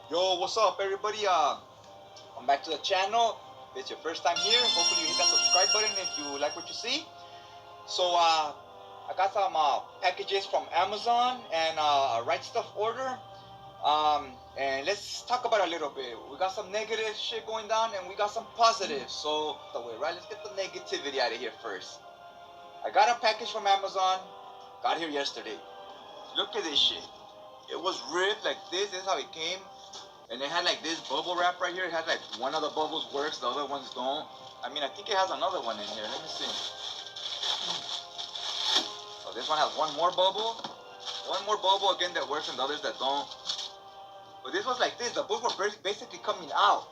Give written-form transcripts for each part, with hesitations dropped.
Yo, what's up, everybody? Come back to the channel. If it's your first time here, hopefully you hit that subscribe button if you like what you see. So, I got some packages from Amazon and a Right Stuff order. And let's talk about it a little bit. We got some negative shit going down and we got some positive. So, right, let's get the negativity out of here first. I got a package from Amazon. Got here yesterday. Look at this shit. It was ripped like this. This is how it came. And it had like this bubble wrap right here. It had like one of the bubbles works, the other ones don't. I mean, I think it has another one in here. Let me see. So this one has one more bubble again that works and the others that don't. But this was like this. The books were basically coming out.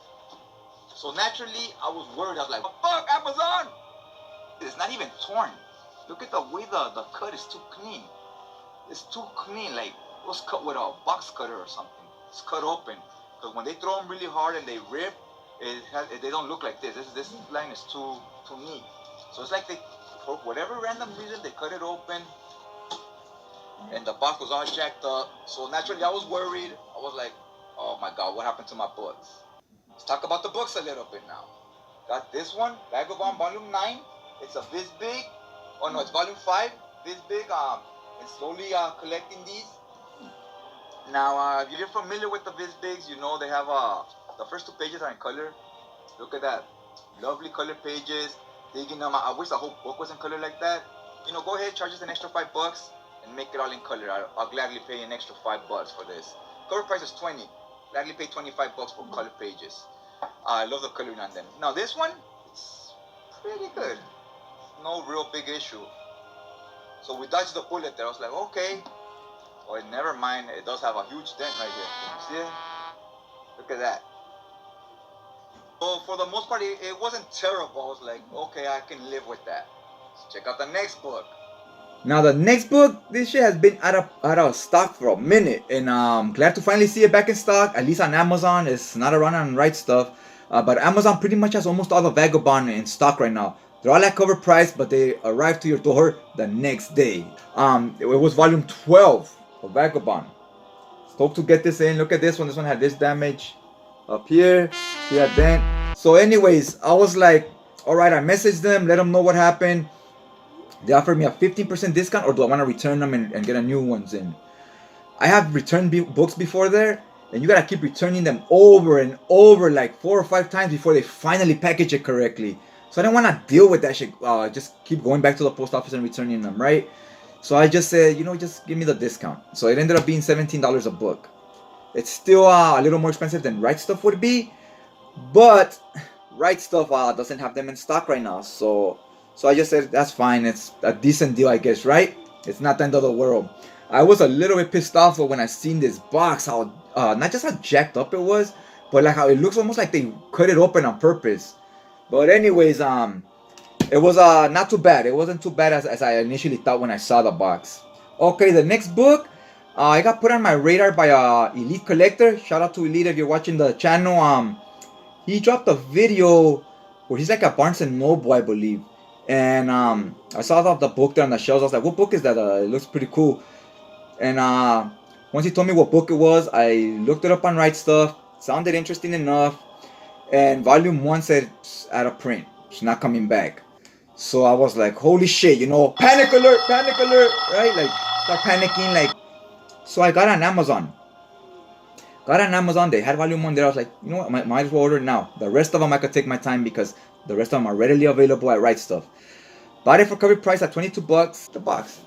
So naturally, I was worried. I was like, oh, fuck, Amazon! It's not even torn. Look at the way the cut is too clean. It's too clean. Like it was cut with a box cutter or something. It's cut open. Because when they throw them really hard and they rip, they don't look like this. This line is too neat. So it's like they, for whatever random reason, they cut it open. And the box was all jacked up. So naturally, I was worried. I was like, oh my God, what happened to my books? Let's talk about the books a little bit now. Got this one, Vagabond Volume 9. It's a this big. Oh no, it's Volume 5. This big. And slowly collecting these. Now, if you're familiar with the Viz Bigs, you know they have the first two pages are in color. Look at that, lovely color pages. Digging them. I wish the whole book was in color like that. You know, go ahead, charge us an extra $5 and make it all in color. I'll gladly pay an extra $5 for this. Cover price is $20. Gladly pay $25 for color pages. I love the coloring on them. Now this one, it's pretty good. No real big issue. So we dodged the bullet there. I was like, okay. Oh, never mind. It does have a huge dent right here. See it? Look at that. So for the most part, it wasn't terrible. I was like, okay, I can live with that. Let's check out the next book. Now the next book, this shit has been out of stock for a minute, and glad to finally see it back in stock. At least on Amazon, it's not around on Right Stuff. But Amazon pretty much has almost all the Vagabond in stock right now. They're all at cover price, but they arrive to your door the next day. It was volume 12 of Vagabond. Stoked to get this in. Look at this one. This one had this damage up here. See that dent? So anyways, I was like, alright, I messaged them, let them know what happened. They offered me a 15% discount, or do I want to return them and get a new ones in? I have returned books before there, and you gotta keep returning them over and over like 4 or 5 times before they finally package it correctly. So I didn't want to deal with that shit. Just keep going back to the post office and returning them, right? So I just said, you know, just give me the discount. So it ended up being $17 a book. It's still a little more expensive than Right Stuff would be, but Right Stuff doesn't have them in stock right now. So I just said, that's fine. It's a decent deal, I guess, right? It's not the end of the world. I was a little bit pissed off when I seen this box, how not just how jacked up it was, but like how it looks almost like they cut it open on purpose. But anyways, it was not too bad. It wasn't too bad as I initially thought when I saw the box. Okay, the next book, I got put on my radar by Elite Collector. Shout out to Elite if you're watching the channel. He dropped a video where he's like at Barnes and Noble, I believe. And I saw the book there on the shelves. I was like, what book is that? It looks pretty cool. And once he told me what book it was, I looked it up on Right Stuff. Sounded interesting enough. And volume 1 said it's out of print. It's not coming back. So I was like, holy shit, you know, panic alert, right? Like, start panicking, like. So I got on Amazon. They had volume 1 there. I was like, you know what, might as well order it now. The rest of them I could take my time because the rest of them are readily available at Right Stuff. Bought it for cover price at $22. The box.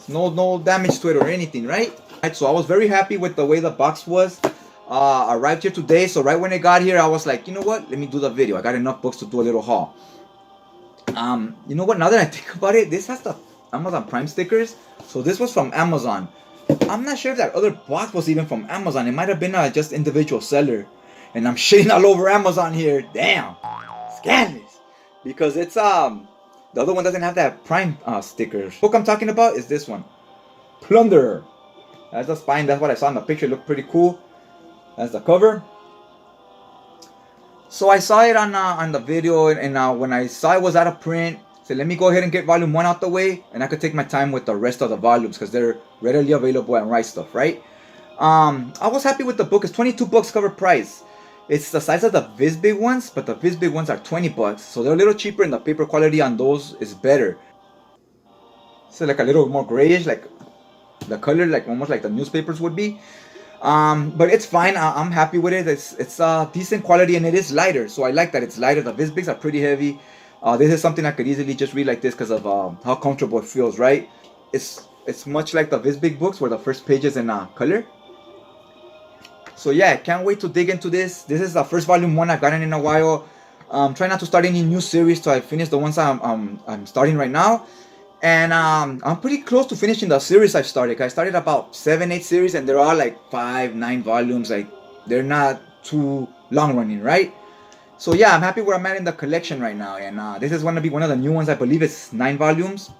No damage to it or anything, right? So I was very happy with the way the box was. Arrived here today, so right when it got here, I was like, you know what? Let me do the video. I got enough books to do a little haul. You know what? Now that I think about it, this has the Amazon Prime stickers. So this was from Amazon. I'm not sure if that other box was even from Amazon. It might have been just individual seller. And I'm shitting all over Amazon here. Damn. Scandalous. Because it's the other one doesn't have that Prime sticker. The book I'm talking about is this one. Plunderer. That's the spine. That's what I saw in the picture. It looked pretty cool. That's the cover. So I saw it on the video, and when I saw it was out of print, I said, let me go ahead and get volume 1 out the way, and I could take my time with the rest of the volumes because they're readily available at Right Stuff, right? I was happy with the book. It's 22 bucks cover price. It's the size of the Viz Big ones, but the Viz Big ones are 20 bucks. So they're a little cheaper and the paper quality on those is better. So like a little more grayish, like the color, like almost like the newspapers would be. But it's fine. I'm happy with it. It's decent quality and it is lighter. So I like that it's lighter. The Viz Bigs are pretty heavy. This is something I could easily just read like this because of how comfortable it feels, right? It's much like the Viz Big books where the first page is in color. So yeah, can't wait to dig into this. This is the first volume one I've gotten in a while. Try not to start any new series till I finish the ones I'm starting right now. And I'm pretty close to finishing the series I've started. I started about 7-8 series and they're all like 5-9 volumes. Like they're not too long running, right? So yeah, I'm happy where I'm at in the collection right now. And this is going to be one of the new ones. I believe it's 9 volumes.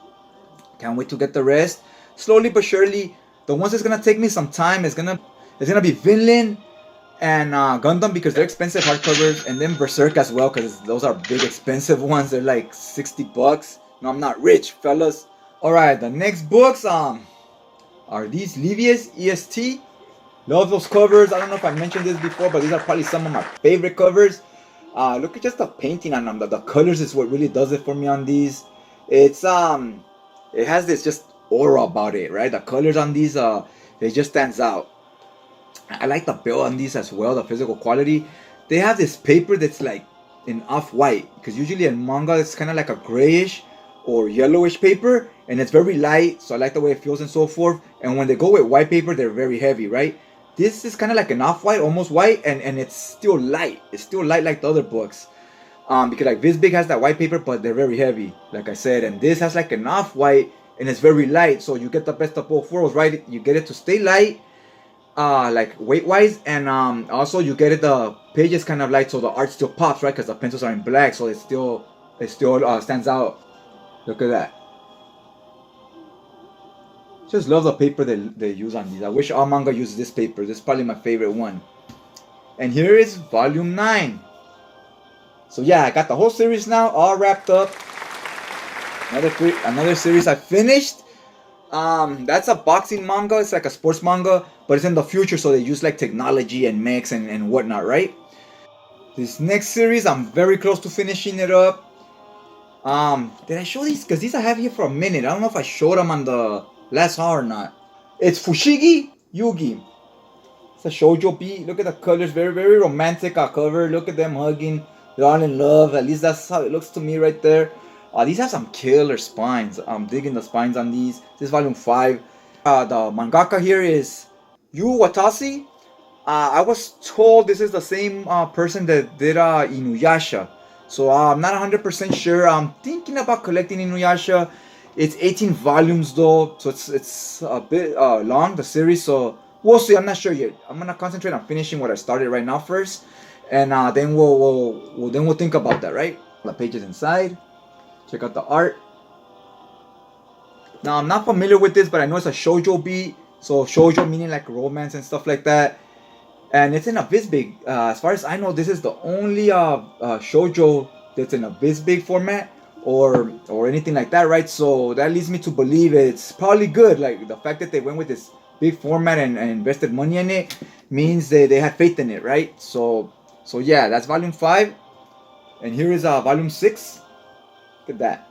Can't wait to get the rest. Slowly but surely, the ones that's going to take me some time is gonna be Vinland and Gundam because they're expensive hardcovers, and then Berserk as well because those are big expensive ones. They're like 60 bucks. No, I'm not rich, fellas. All right, the next books are these Levious EST. Love those covers. I don't know if I mentioned this before, but these are probably some of my favorite covers. Look at just the painting on them. The colors is what really does it for me on these. It's it has this just aura about it, right? The colors on these it just stands out. I like the build on these as well, the physical quality. They have this paper that's like in off-white, because usually in manga it's kind of like a grayish or yellowish paper, and it's very light, so I like the way it feels and so forth. And when they go with white paper, they're very heavy, right? This is kind of like an off-white, almost white, and it's still light. It's still light like the other books. Because like this big has that white paper, but they're very heavy, like I said. And this has like an off-white, and it's very light, so you get the best of both worlds, right? You get it to stay light, like weight-wise, and also you get it, the pages kind of light, so the art still pops, right? Because the pencils are in black, so it still stands out. Look at that. Just love the paper they use on these. I wish all manga uses this paper. This is probably my favorite one. And here is volume 9. So yeah, I got the whole series now, all wrapped up. Another series I finished. That's a boxing manga. It's like a sports manga, but it's in the future, so they use like technology and mechs and whatnot, right? This next series, I'm very close to finishing it up. Did I show these? Because these I have here for a minute. I don't know if I showed them on the last haul or not. It's Fushigi Yugi. It's a shoujo beat. Look at the colors. Very, very romantic cover. Look at them hugging. They're all in love. At least that's how it looks to me right there. These have some killer spines. I'm digging the spines on these. This is volume 5. The mangaka here is Yu Watasi. I was told this is the same person that did Inuyasha. So I'm not 100% sure. I'm thinking about collecting Inuyasha. It's 18 volumes though, so it's a bit long, the series. So we'll see. I'm not sure yet. I'm gonna concentrate on finishing what I started right now first, and then we'll think about that, right? The pages inside. Check out the art. Now I'm not familiar with this, but I know it's a shoujo beat. So shoujo meaning like romance and stuff like that. And it's in a Vizbig. As far as I know, this is the only shoujo that's in a Vizbig format or anything like that, right? So that leads me to believe it's probably good. Like the fact that they went with this big format and invested money in it means they had faith in it, right? So yeah, that's volume 5. And here is volume 6. Look at that.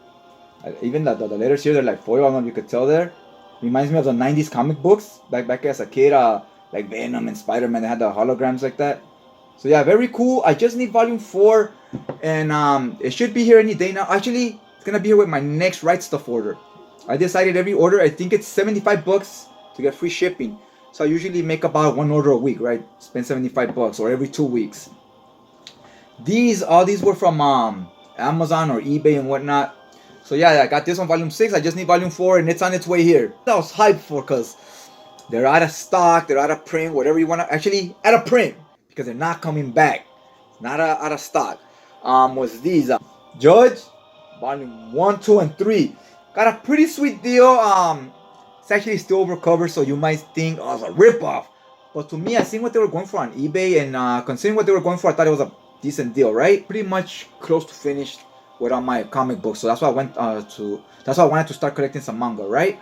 Even the letters here, they're like foil. I don't know if you could tell there. Reminds me of the 90s comic books. Back as a kid, like Venom and Spider-Man, they had the holograms like that. So yeah, very cool. I just need volume 4, and it should be here any day now. Actually, it's gonna be here with my next Right Stuff order. I decided every order, I think it's 75 bucks to get free shipping. So I usually make about one order a week, right? Spend 75 bucks, or every 2 weeks. All these were from Amazon or eBay and whatnot. So yeah, I got this one, volume 6. I just need volume 4, and it's on its way here. I was hyped for, because they're out of stock, they're out of print, whatever you want to. Actually, out of print, because they're not coming back. Not out of stock. Was these Judge, volume 1, 2, and 3. Got a pretty sweet deal. It's actually still over cover, so you might think, oh, it's a ripoff. But to me, I seen what they were going for on eBay, and considering what they were going for, I thought it was a decent deal, right? Pretty much close to finished with all my comic books, so that's why I went that's why I wanted to start collecting some manga, right?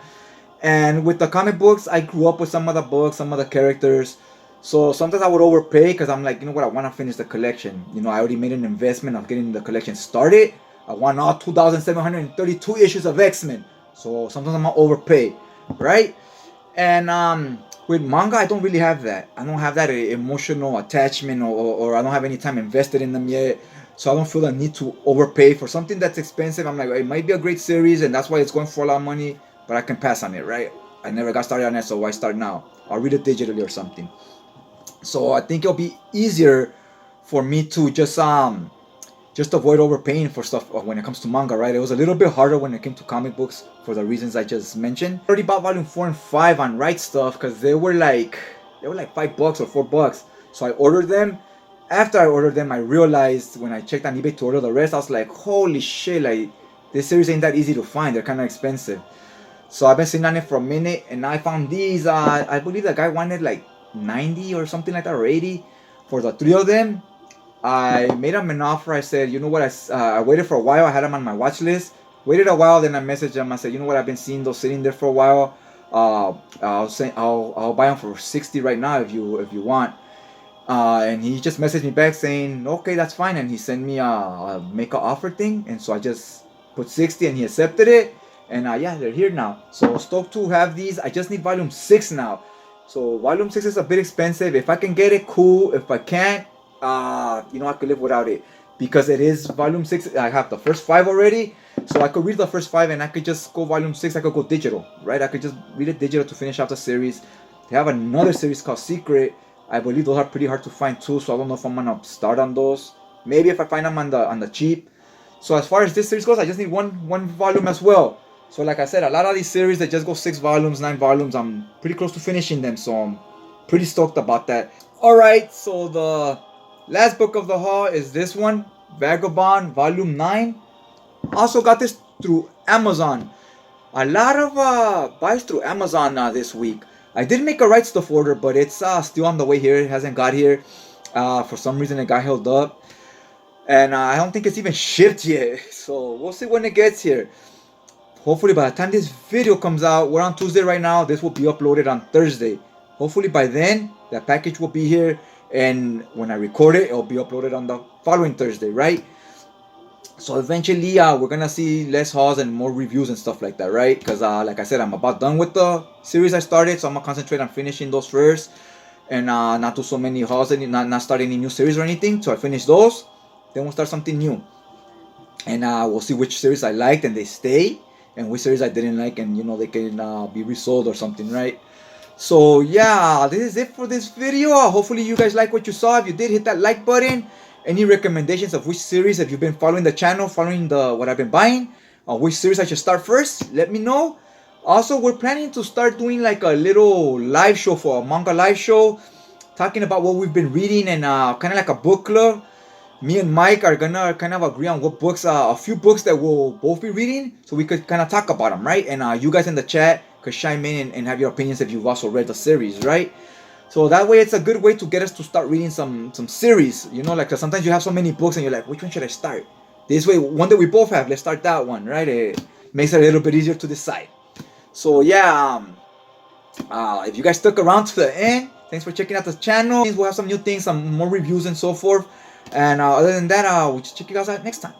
And with the comic books, I grew up with some of the books, some of the characters. So sometimes I would overpay because I'm like, you know what, I want to finish the collection. You know, I already made an investment of getting the collection started. I want all 2,732 issues of X-Men. So sometimes I'm gonna overpay, right? And with manga, I don't really have that. I don't have that emotional attachment, or I don't have any time invested in them yet. So I don't feel the need to overpay for something that's expensive. I'm like, it might be a great series, and that's why it's going for a lot of money, but I can pass on it, right? I never got started on it, so why start now? I'll read it digitally or something. So I think it'll be easier for me to just avoid overpaying for stuff when it comes to manga, right? It was a little bit harder when it came to comic books for the reasons I just mentioned. I already bought volume 4 and 5 on Right Stuff because they were like $5 or $4. So I ordered them. After I ordered them, I realized when I checked on eBay to order the rest, I was like, holy shit, like this series ain't that easy to find. They're kind of expensive. So I've been sitting on it for a minute, and I found these. I believe the guy wanted like 90 or something like that, or 80 for the 3 of them. I made him an offer. I said, you know what, I waited for a while. I had them on my watch list. Waited a while, then I messaged him. I said, you know what, I've been seeing those sitting there for a while. I'll buy them for 60 right now if you want. And he just messaged me back saying, okay, that's fine. And he sent me a make an offer thing. And so I just put 60 and he accepted it. And yeah, they're here now. So stoked to have these. I just need volume 6 now. So volume 6 is a bit expensive. If I can get it, cool. If I can't, you know, I could live without it. Because it is volume 6. I have the first 5 already. So I could read the first 5 and I could just go volume 6. I could go digital, right? I could just read it digital to finish out the series. They have another series called Secret. I believe those are pretty hard to find too. So I don't know if I'm going to start on those. Maybe if I find them on the cheap. So as far as this series goes, I just need one volume as well. So like I said, a lot of these series, they just go 6 volumes, 9 volumes. I'm pretty close to finishing them, so I'm pretty stoked about that. Alright, so the last book of the haul is this one, Vagabond, Volume 9. Also got this through Amazon. A lot of buys through Amazon this week. I did make a Right Stuff order, but it's still on the way here. It hasn't got here. For some reason, it got held up. And I don't think it's even shipped yet. So we'll see when it gets here. Hopefully by the time this video comes out, we're on Tuesday right now, this will be uploaded on Thursday. Hopefully by then, that package will be here, and when I record it, it'll be uploaded on the following Thursday, right? So eventually, we're gonna see less hauls and more reviews and stuff like that, right? Because like I said, I'm about done with the series I started, so I'm gonna concentrate on finishing those first, and not do so many hauls, and not start any new series or anything. So I finish those, then we'll start something new. And we'll see which series I liked and they stay, and which series I didn't like, and you know, they can be resold or something, right? So yeah, this is it for this video. Hopefully you guys like what you saw. If you did, hit that like button. Any recommendations of which series, if you've been following the channel, following what I've been buying, which series I should start first, let me know. Also, we're planning to start doing like a little live show, for a manga live show, talking about what we've been reading, and kind of like a book club. Me and Mike are gonna kind of agree on what books, a few books that we'll both be reading, so we could kind of talk about them, right? And you guys in the chat could chime in and have your opinions if you've also read the series, right? So that way, it's a good way to get us to start reading some series. You know, like sometimes you have so many books and you're like, which one should I start? This way, one that we both have, let's start that one, right? It makes it a little bit easier to decide. So yeah, if you guys stuck around to the end, thanks for checking out the channel. We'll have some new things, some more reviews and so forth. And other than that, we'll just check you guys out next time.